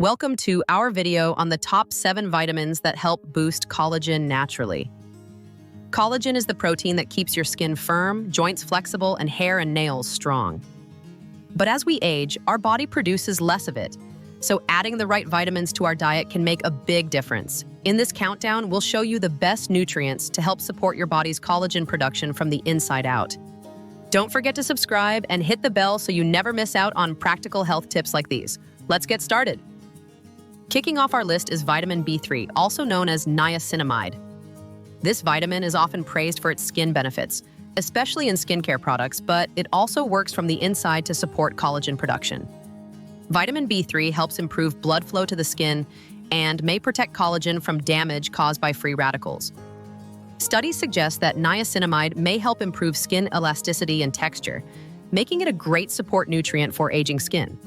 Welcome to our video on the top 7 vitamins that help boost collagen naturally. Collagen is the protein that keeps your skin firm, joints flexible, and hair and nails strong. But as we age, our body produces less of it. So adding the right vitamins to our diet can make a big difference. In this countdown, we'll show you the best nutrients to help support your body's collagen production from the inside out. Don't forget to subscribe and hit the bell so you never miss out on practical health tips like these. Let's get started. Kicking off our list is vitamin B3, also known as niacinamide. This vitamin is often praised for its skin benefits, especially in skincare products, but it also works from the inside to support collagen production. Vitamin B3 helps improve blood flow to the skin and may protect collagen from damage caused by free radicals. Studies suggest that niacinamide may help improve skin elasticity and texture, making it a great support nutrient for aging skin.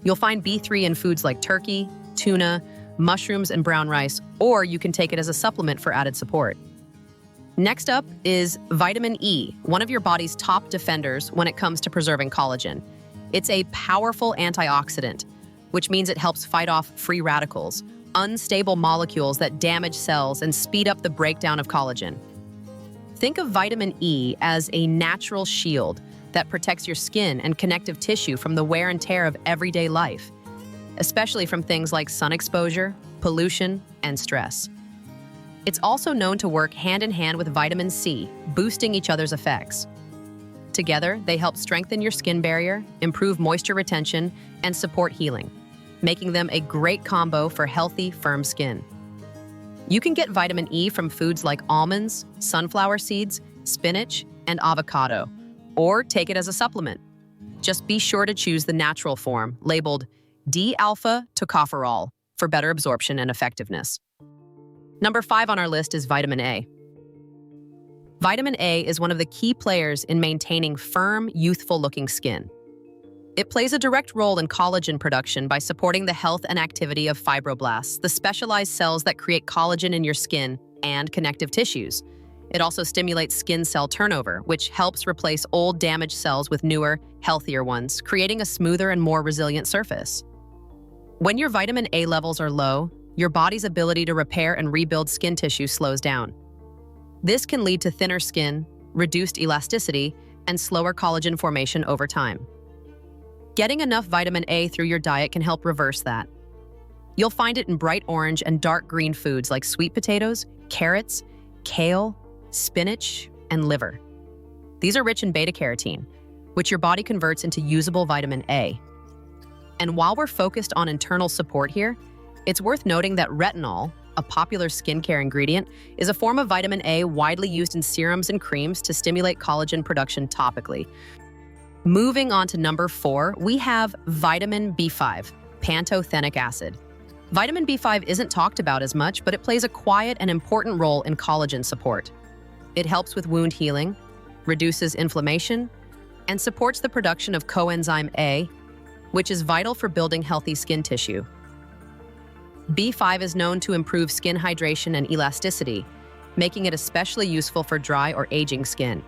You'll find B3 in foods like turkey, tuna, mushrooms, and brown rice, or you can take it as a supplement for added support. Next up is vitamin E, one of your body's top defenders when it comes to preserving collagen. It's a powerful antioxidant, which means it helps fight off free radicals, unstable molecules that damage cells and speed up the breakdown of collagen. Think of vitamin E as a natural shield that protects your skin and connective tissue from the wear and tear of everyday life, especially from things like sun exposure, pollution, and stress. It's also known to work hand in hand with vitamin C, boosting each other's effects. Together, they help strengthen your skin barrier, improve moisture retention, and support healing, making them a great combo for healthy, firm skin. You can get vitamin E from foods like almonds, sunflower seeds, spinach, and avocado, or take it as a supplement. Just be sure to choose the natural form, labeled D-alpha tocopherol, for better absorption and effectiveness. Number 5 on our list is vitamin A. Vitamin A is one of the key players in maintaining firm, youthful-looking skin. It plays a direct role in collagen production by supporting the health and activity of fibroblasts, the specialized cells that create collagen in your skin and connective tissues. It also stimulates skin cell turnover, which helps replace old damaged cells with newer, healthier ones, creating a smoother and more resilient surface. When your vitamin A levels are low, your body's ability to repair and rebuild skin tissue slows down. This can lead to thinner skin, reduced elasticity, and slower collagen formation over time. Getting enough vitamin A through your diet can help reverse that. You'll find it in bright orange and dark green foods like sweet potatoes, carrots, kale, spinach, and liver. These are rich in beta-carotene, which your body converts into usable vitamin A. And while we're focused on internal support here, it's worth noting that retinol, a popular skincare ingredient, is a form of vitamin A widely used in serums and creams to stimulate collagen production topically. Moving on to number 4, we have vitamin B5, pantothenic acid. Vitamin B5 isn't talked about as much, but it plays a quiet and important role in collagen support. It helps with wound healing, reduces inflammation, and supports the production of coenzyme A, which is vital for building healthy skin tissue. B5 is known to improve skin hydration and elasticity, making it especially useful for dry or aging skin.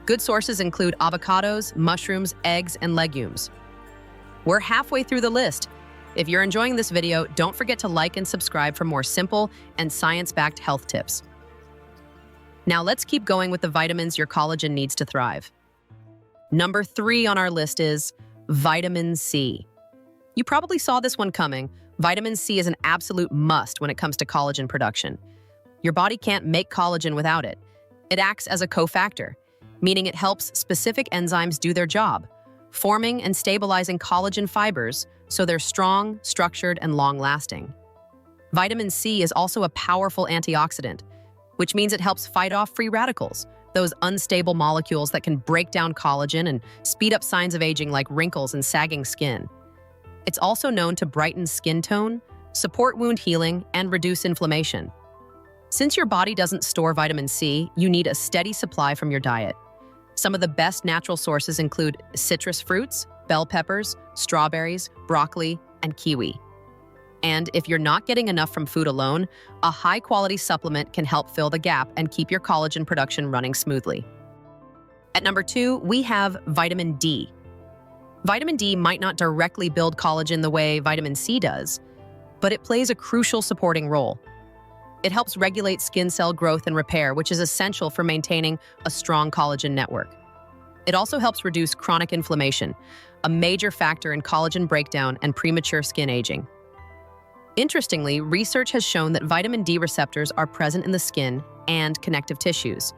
Good sources include avocados, mushrooms, eggs, and legumes. We're halfway through the list. If you're enjoying this video, don't forget to like and subscribe for more simple and science-backed health tips. Now let's keep going with the vitamins your collagen needs to thrive. Number 3 on our list is vitamin C. You probably saw this one coming. Vitamin C is an absolute must when it comes to collagen production. Your body can't make collagen without it. It acts as a cofactor, meaning it helps specific enzymes do their job, forming and stabilizing collagen fibers so they're strong, structured, and long-lasting. Vitamin C is also a powerful antioxidant, which means it helps fight off free radicals, those unstable molecules that can break down collagen and speed up signs of aging like wrinkles and sagging skin. It's also known to brighten skin tone, support wound healing, and reduce inflammation. Since your body doesn't store vitamin C, you need a steady supply from your diet. Some of the best natural sources include citrus fruits, bell peppers, strawberries, broccoli, and kiwi. And if you're not getting enough from food alone, a high-quality supplement can help fill the gap and keep your collagen production running smoothly. At number 2, we have vitamin D. Vitamin D might not directly build collagen the way vitamin C does, but it plays a crucial supporting role. It helps regulate skin cell growth and repair, which is essential for maintaining a strong collagen network. It also helps reduce chronic inflammation, a major factor in collagen breakdown and premature skin aging. Interestingly, research has shown that vitamin D receptors are present in the skin and connective tissues,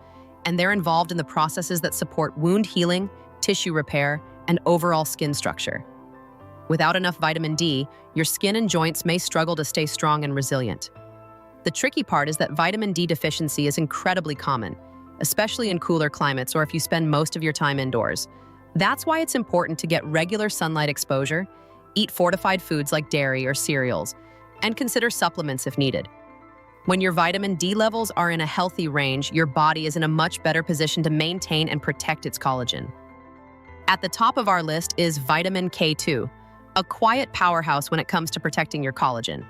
and they're involved in the processes that support wound healing, tissue repair, and overall skin structure. Without enough vitamin D, your skin and joints may struggle to stay strong and resilient. The tricky part is that vitamin D deficiency is incredibly common, especially in cooler climates or if you spend most of your time indoors. That's why it's important to get regular sunlight exposure, eat fortified foods like dairy or cereals, and consider supplements if needed. When your vitamin D levels are in a healthy range, your body is in a much better position to maintain and protect its collagen. At the top of our list is vitamin K2, a quiet powerhouse when it comes to protecting your collagen.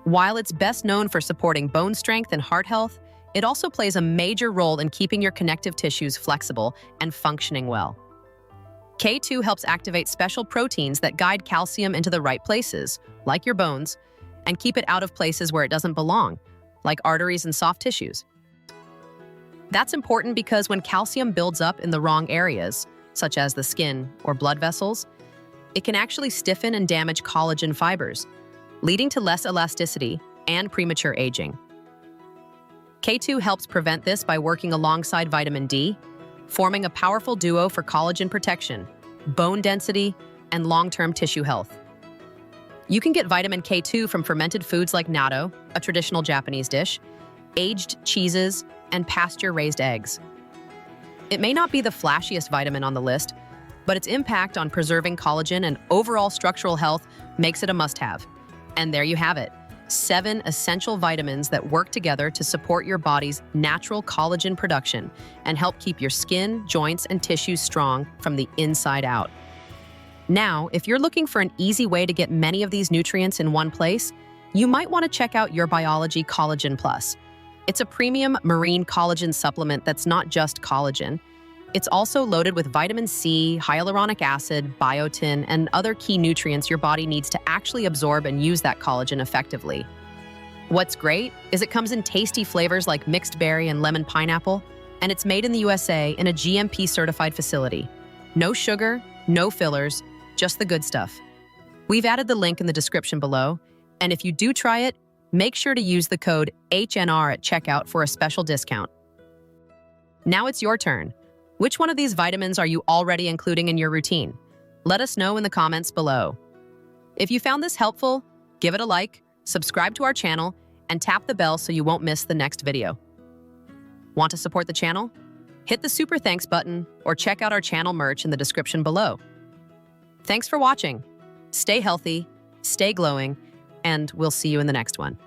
While it's best known for supporting bone strength and heart health, it also plays a major role in keeping your connective tissues flexible and functioning well. K2 helps activate special proteins that guide calcium into the right places, like your bones, and keep it out of places where it doesn't belong, like arteries and soft tissues. That's important because when calcium builds up in the wrong areas, such as the skin or blood vessels, it can actually stiffen and damage collagen fibers, leading to less elasticity and premature aging. K2 helps prevent this by working alongside vitamin D, forming a powerful duo for collagen protection, bone density, and long-term tissue health. You can get vitamin K2 from fermented foods like natto, a traditional Japanese dish, aged cheeses, and pasture-raised eggs. It may not be the flashiest vitamin on the list, but its impact on preserving collagen and overall structural health makes it a must-have. And there you have it, 7 essential vitamins that work together to support your body's natural collagen production and help keep your skin, joints, and tissues strong from the inside out. Now, if you're looking for an easy way to get many of these nutrients in one place, you might want to check out YourBiology Collagen Plus. It's a premium marine collagen supplement that's not just collagen. It's also loaded with vitamin C, hyaluronic acid, biotin, and other key nutrients your body needs to actually absorb and use that collagen effectively. What's great is it comes in tasty flavors like mixed berry and lemon pineapple, and it's made in the USA in a GMP-certified facility. No sugar, no fillers, just the good stuff. We've added the link in the description below, and if you do try it, make sure to use the code HNR at checkout for a special discount. Now it's your turn. Which one of these vitamins are you already including in your routine? Let us know in the comments below. If you found this helpful, give it a like, subscribe to our channel, and tap the bell so you won't miss the next video. Want to support the channel? Hit the super thanks button or check out our channel merch in the description below. Thanks for watching. Stay healthy, stay glowing, and we'll see you in the next one.